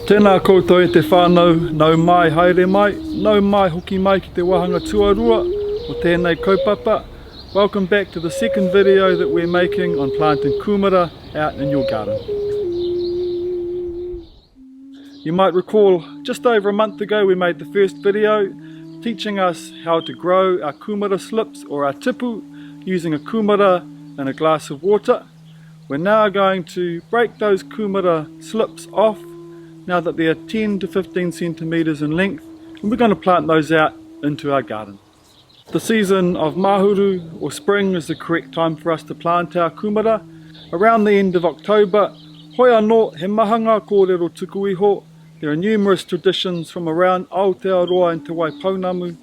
Tēnā koutou e te whānau, nau mai haere mai, nau mai hoki mai ki te wahanga tuarua o tēnei kaupapa. Welcome back to the second video that we're making on planting kumara out in your garden. You might recall just over a month ago we made the first video teaching us how to grow our kumara slips or our tipu using a kumara and a glass of water. We're now going to break those kumara slips off now that they're 10 to 15 centimetres in length, and we're going to plant those out into our garden. The season of mahuru or spring is the correct time for us to plant our kumara. Around the end of October, hoi anō he mahanga kōrero tuku iho. There are numerous traditions from around Aotearoa and Atawhai Pūoro Jerome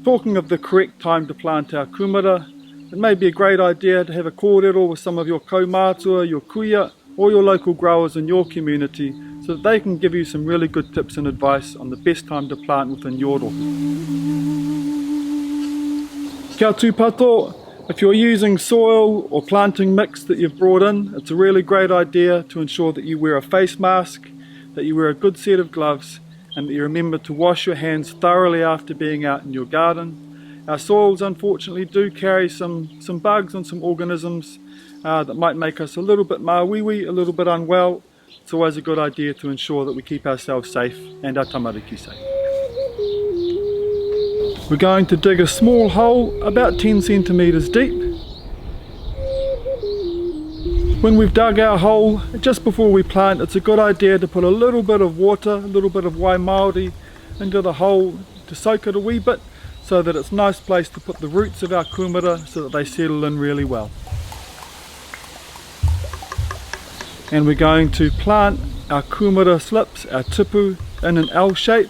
talking of the correct time to plant our kumara. It may be a great idea to have a kōrero with some of your kaumātua, your kuia, or your local growers in your community so that they can give you some really good tips and advice on the best time to plant within your rohe. Kia tūpato, if you're using soil or planting mix that you've brought in, it's a really great idea to ensure that you wear a face mask, that you wear a good set of gloves, and that you remember to wash your hands thoroughly after being out in your garden. Our soils unfortunately do carry some bugs and some organisms that might make us a little bit mawīwi, a little bit unwell. It's always a good idea to ensure that we keep ourselves safe and our tamariki safe. We're going to dig a small hole about 10 centimetres deep. When we've dug our hole, just before we plant, it's a good idea to put a little bit of water, a little bit of waimaori into the hole to soak it a wee bit so that it's a nice place to put the roots of our kumara so that they settle in really well. And we're going to plant our kumara slips, our tipu, in an L shape,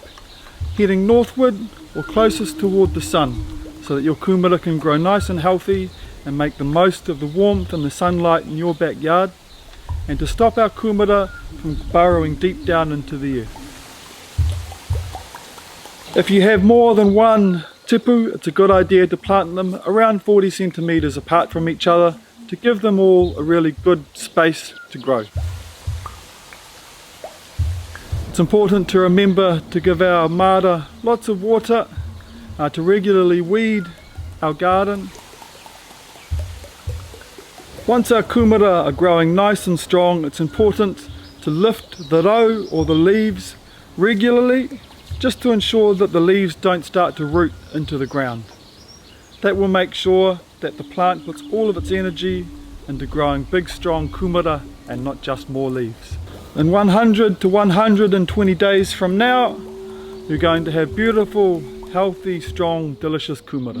heading northward or closest toward the sun, so that your kumara can grow nice and healthy and make the most of the warmth and the sunlight in your backyard, and to stop our kumara from burrowing deep down into the earth. If you have more than one tipu, it's a good idea to plant them around 40 centimetres apart from each other to give them all a really good space to grow. It's important to remember to give our mara lots of water, to regularly weed our garden. Once our kumara are growing nice and strong, it's important to lift the rau or the leaves regularly, just to ensure that the leaves don't start to root into the ground. That will make sure that the plant puts all of its energy into growing big strong kumara and not just more leaves. In 100 to 120 days from now, you're going to have beautiful, healthy, strong, delicious kumara.